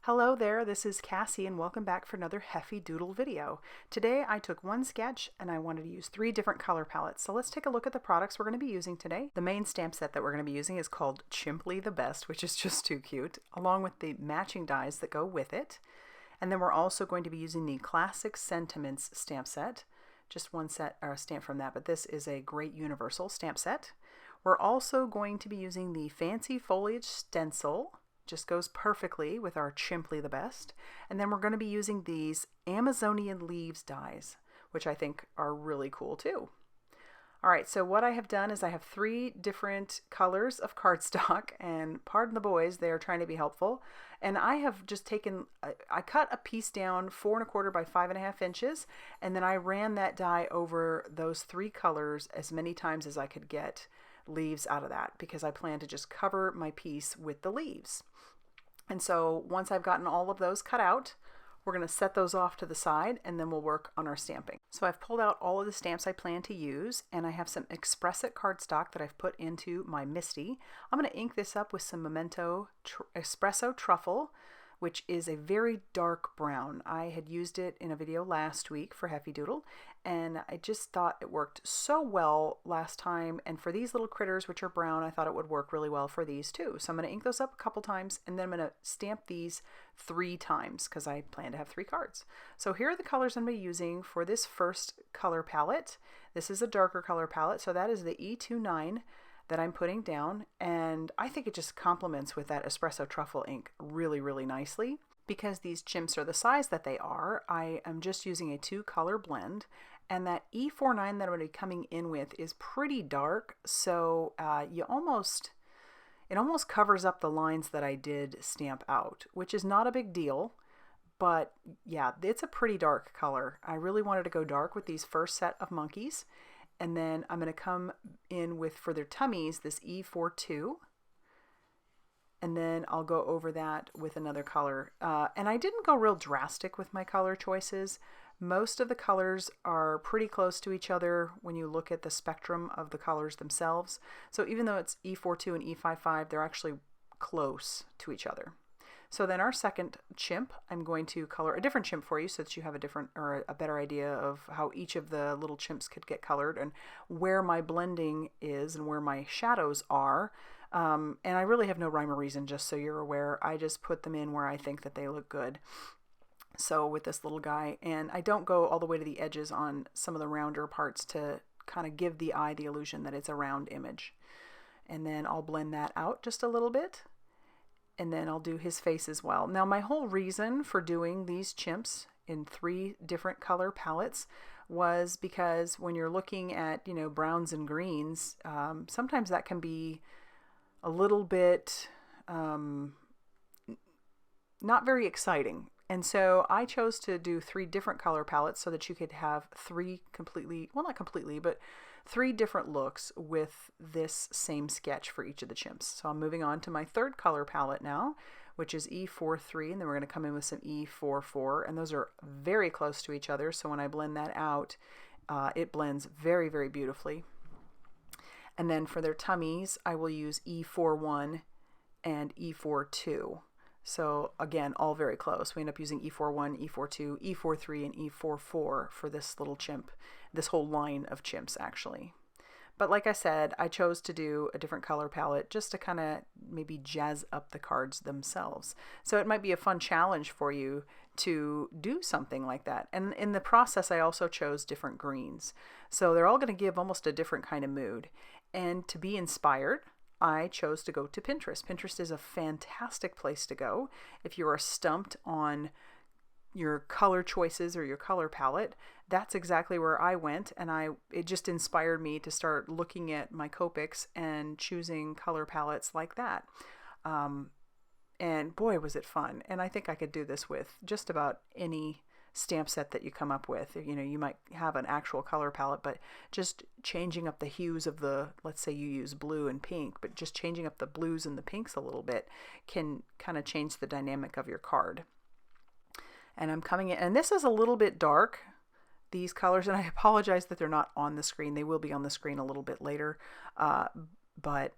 Hello there, this is Cassie and welcome back for another Heffy Doodle video. Today I took one sketch and I wanted to use 3 different color palettes. So let's take a look at the products we're going to be using today. The main stamp set that we're going to be using is called Chimply the Best, which is just too cute, along with the matching dies that go with it. And then we're also going to be using the Classic Sentiments stamp set. Just one set or stamp from that, but this is a great universal stamp set. We're also going to be using the Fancy Foliage Stencil. Just goes perfectly with our Chimply the Best. And then we're going to be using these Amazonian Leaves dies, which I think are really cool too. Alright, so what I have done is I have 3 different colors of cardstock, and pardon the boys, they are trying to be helpful. And I have just taken, I cut a piece down 4 1/4 by 5 1/2 inches, and then I ran that die over those 3 colors as many times as I could get leaves out of that, because I plan to just cover my piece with the leaves. And so once I've gotten all of those cut out, we're going to set those off to the side and then we'll work on our stamping. So I've pulled out all of the stamps I plan to use, and I have some Espresso cardstock that I've put into my Misty. I'm going to ink this up with some Memento Espresso Truffle, which is a very dark brown. I had used it in a video last week for Heffy Doodle, and I just thought it worked so well last time, and for these little critters which are brown, I thought it would work really well for these too. So I'm going to ink those up a couple times, and then I'm going to stamp these 3 times because I plan to have 3 cards. So here are the colors I'm going to be using for this first color palette. This is a darker color palette, so that is the E29 that I'm putting down, and I think it just complements with that Espresso Truffle ink really, really nicely. Because these chimps are the size that they are, I am just using a 2 color blend, and that E49 that I'm going to be coming in with is pretty dark, so it almost covers up the lines that I did stamp out, which is not a big deal. But yeah, it's a pretty dark color. I really wanted to go dark with these first set of monkeys. And then I'm going to come in with, for their tummies, this E42. And then I'll go over that with another color. And I didn't go real drastic with my color choices. Most of the colors are pretty close to each other when you look at the spectrum of the colors themselves. So even though it's E42 and E55, they're actually close to each other. So then our second chimp, I'm going to color a different chimp for you so that you have a different or a better idea of how each of the little chimps could get colored and where my blending is and where my shadows are. And I really have no rhyme or reason, just so you're aware. I just put them in where I think that they look good. So with this little guy, and I don't go all the way to the edges on some of the rounder parts to kind of give the eye the illusion that it's a round image. And then I'll blend that out just a little bit. And then I'll do his face as well. Now my whole reason for doing these chimps in 3 different color palettes was because when you're looking at, you know, browns and greens, sometimes that can be a little bit not very exciting. And so I chose to do 3 different color palettes so that you could have 3 completely, well, not completely, but 3 different looks with this same sketch for each of the chimps. So I'm moving on to my 3rd color palette now, which is E43, and then we're going to come in with some E44, and those are very close to each other, so when I blend that out, it blends very, very beautifully. And then for their tummies, I will use E41 and E42. So again, all very close. We end up using E41, E42, E43, and E44 for this little chimp, this whole line of chimps actually. But like I said, I chose to do a different color palette just to kind of maybe jazz up the cards themselves. So it might be a fun challenge for you to do something like that. And in the process, I also chose different greens. So they're all going to give almost a different kind of mood. And to be inspired, I chose to go to Pinterest. Pinterest is a fantastic place to go if you are stumped on your color choices or your color palette. That's exactly where I went, and it just inspired me to start looking at my Copics and choosing color palettes like that. And boy, was it fun. And I think I could do this with just about any stamp set that you come up with. You know, you might have an actual color palette, but just changing up the hues of the, let's say you use blue and pink, but just changing up the blues and the pinks a little bit can kind of change the dynamic of your card. And I'm coming in, and this is a little bit dark, these colors, and I apologize that they're not on the screen. They will be on the screen a little bit later, but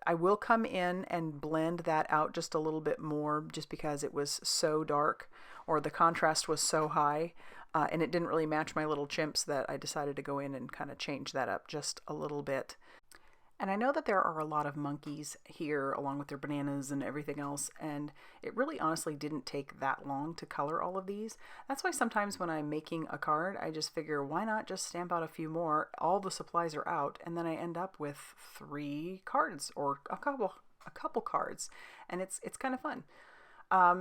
I will come in and blend that out just a little bit more just because it was so dark, or the contrast was so high, and it didn't really match my little chimps, that I decided to go in and kind of change that up just a little bit. And I know that there are a lot of monkeys here along with their bananas and everything else, and it really honestly didn't take that long to color all of these. That's why sometimes when I'm making a card, I just figure, why not just stamp out a few more? All the supplies are out, and then I end up with 3 cards or a couple cards, and it's kind of fun.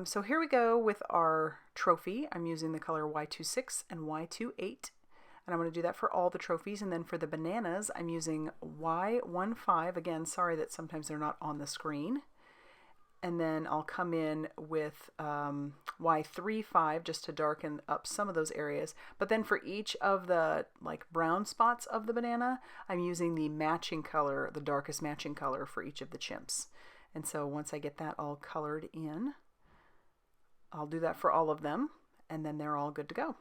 So here we go with our trophy. I'm using the color Y26 and Y28. And I'm going to do that for all the trophies. And then for the bananas, I'm using Y15. Again, sorry that sometimes they're not on the screen. And then I'll come in with Y35 just to darken up some of those areas. But then for each of the like brown spots of the banana, I'm using the matching color, the darkest matching color for each of the chimps. And so once I get that all colored in, I'll do that for all of them. And then they're all good to go.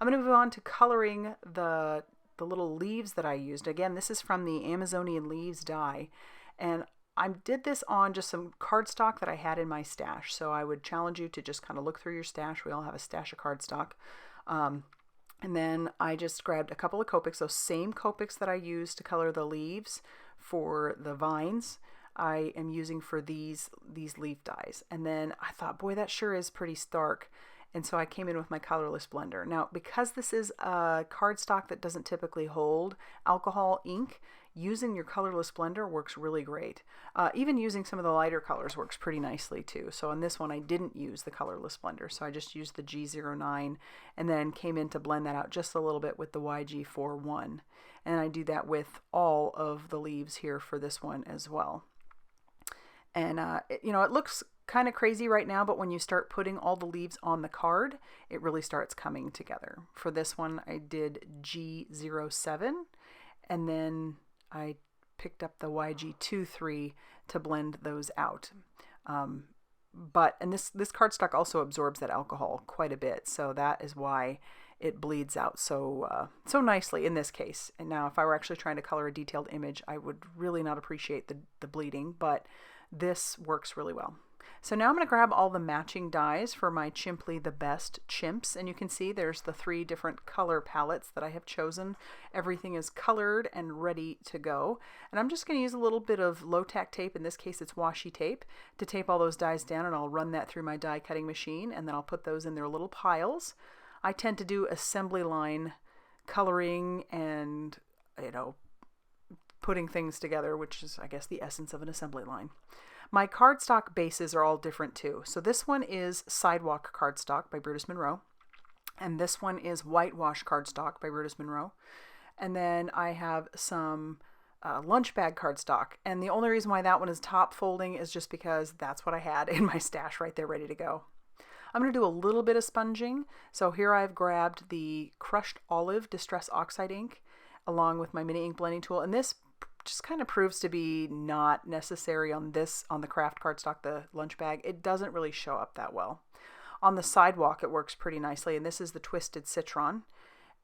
I'm going to move on to coloring the little leaves that I used. Again, this is from the Amazonian Leaves die, and I did this on just some cardstock that I had in my stash. So I would challenge you to just kind of look through your stash. We all have a stash of cardstock. And then I just grabbed a couple of Copics, those same Copics that I used to color the leaves for the vines. I am using for these leaf dies. And then I thought, boy, that sure is pretty stark. And so I came in with my colorless blender. Now, because this is a cardstock that doesn't typically hold alcohol ink, using your colorless blender works really great. Even using some of the lighter colors works pretty nicely too. So on this one, I didn't use the colorless blender. So I just used the G09 and then came in to blend that out just a little bit with the YG41. And I do that with all of the leaves here for this one as well. And, it looks kind of crazy right now, but when you start putting all the leaves on the card, it really starts coming together. For this one, I did G07, and then I picked up the YG23 to blend those out. And this cardstock also absorbs that alcohol quite a bit, so that is why it bleeds out so nicely in this case. And now if I were actually trying to color a detailed image, I would really not appreciate the bleeding, but this works really well. So now I'm going to grab all the matching dies for my Chimply the Best Chimps, and you can see there's the 3 different color palettes that I have chosen. Everything is colored and ready to go, and I'm just going to use a little bit of low-tack tape, in this case it's washi tape, to tape all those dies down, and I'll run that through my die cutting machine, and then I'll put those in their little piles. I tend to do assembly line coloring and, putting things together, which is, I guess, the essence of an assembly line. My cardstock bases are all different too. So this one is Sidewalk cardstock by Brutus Monroe, and this one is Whitewash cardstock by Brutus Monroe. And then I have some lunch bag cardstock, and the only reason why that one is top folding is just because that's what I had in my stash right there ready to go. I'm going to do a little bit of sponging. So here I've grabbed the Crushed Olive Distress Oxide ink along with my mini ink blending tool, and this just kind of proves to be not necessary on the craft cardstock, the lunch bag. It doesn't really show up that well. On the Sidewalk, it works pretty nicely, and this is the Twisted Citron.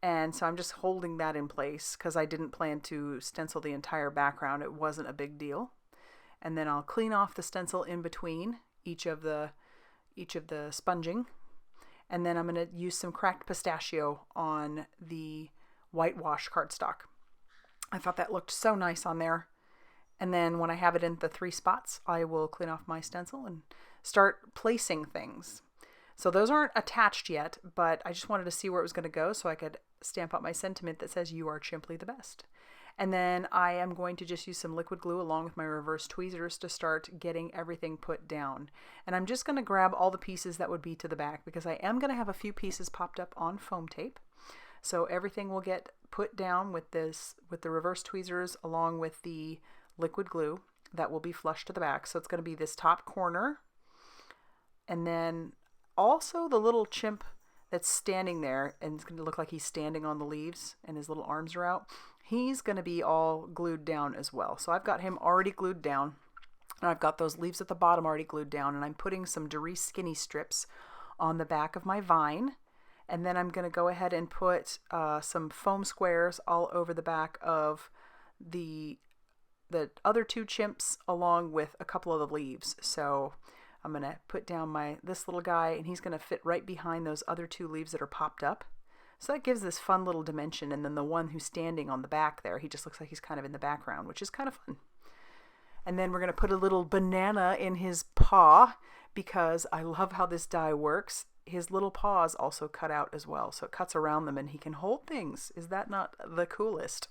And so I'm just holding that in place because I didn't plan to stencil the entire background. It wasn't a big deal. And then I'll clean off the stencil in between each of the sponging. And then I'm going to use some cracked pistachio on the Whitewash cardstock. I thought that looked so nice on there. And then when I have it in the 3 spots, I will clean off my stencil and start placing things. So those aren't attached yet, but I just wanted to see where it was going to go so I could stamp out my sentiment that says, "You are Chimply the best." And then I am going to just use some liquid glue along with my reverse tweezers to start getting everything put down. And I'm just going to grab all the pieces that would be to the back because I am going to have a few pieces popped up on foam tape. So everything will get put down with the reverse tweezers along with the liquid glue that will be flush to the back. So it's going to be this top corner, and then also the little chimp that's standing there, and it's going to look like he's standing on the leaves and his little arms are out. He's going to be all glued down as well. So I've got him already glued down, and I've got those leaves at the bottom already glued down, and I'm putting some Doris Skinny strips on the back of my vine. And then I'm going to go ahead and put some foam squares all over the back of the the other two chimps along with a couple of the leaves. So I'm going to put down this little guy, and he's going to fit right behind those other two leaves that are popped up. So that gives this fun little dimension. And then the one who's standing on the back there, he just looks like he's kind of in the background, which is kind of fun. And then we're going to put a little banana in his paw, because I love how this die works. His little paw is also cut out as well, so it cuts around them and he can hold things. Is that not the coolest?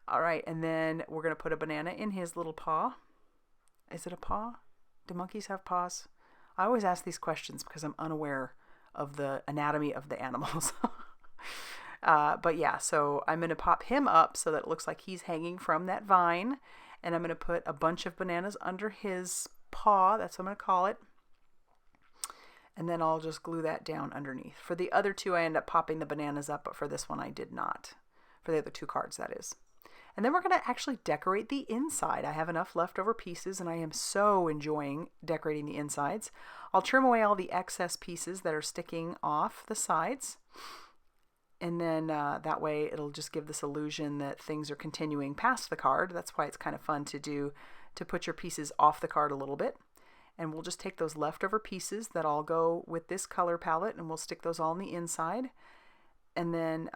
All right, and then we're going to put a banana in his little paw. Is it a paw? Do monkeys have paws? I always ask these questions because I'm unaware of the anatomy of the animals. But yeah, so I'm going to pop him up so that it looks like he's hanging from that vine. And I'm going to put a bunch of bananas under his paw. That's what I'm going to call it. And then I'll just glue that down underneath. For the other two, I end up popping the bananas up, but for this one, I did not. For the other two cards, that is. And then we're going to actually decorate the inside. I have enough leftover pieces, and I am so enjoying decorating the insides. I'll trim away all the excess pieces that are sticking off the sides. And then that way it'll just give this illusion that things are continuing past the card. That's why it's kind of fun to put your pieces off the card a little bit. And we'll just take those leftover pieces that all go with this color palette, and we'll stick those all on the inside. And then,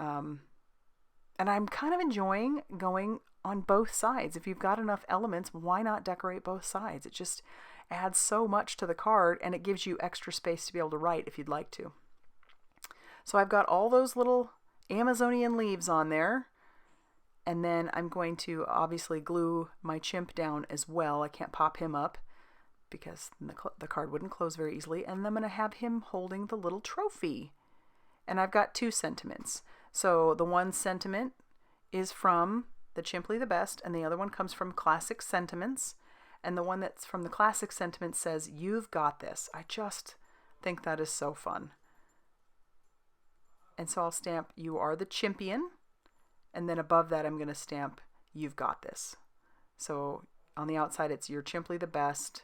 and I'm kind of enjoying going on both sides. If you've got enough elements, why not decorate both sides? It just adds so much to the card, and it gives you extra space to be able to write if you'd like to. So I've got all those little Amazonian leaves on there, and then I'm going to obviously glue my chimp down as well. I can't pop him up because the card wouldn't close very easily, and I'm going to have him holding the little trophy. And I've got two sentiments. So the one sentiment is from the Chimply the Best, and the other one comes from Classic Sentiments, and the one that's from the Classic Sentiments says, "You've got this." I just think that is so fun. And so I'll stamp, "You are the Chimpion," and then above that I'm going to stamp, "You've got this." So on the outside it's, "You're Chimply the Best,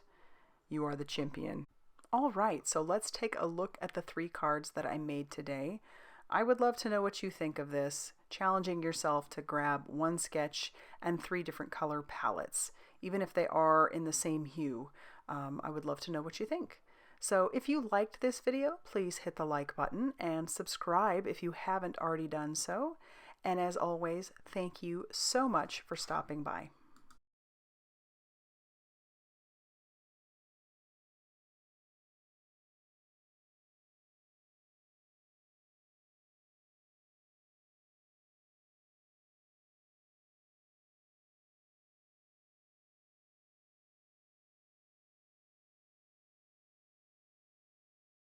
you are the Chimpion." All right, so let's take a look at the 3 cards that I made today. I would love to know what you think of this, challenging yourself to grab one sketch and 3 different color palettes, even if they are in the same hue. I would love to know what you think. So if you liked this video, please hit the like button and subscribe if you haven't already done so. And as always, thank you so much for stopping by.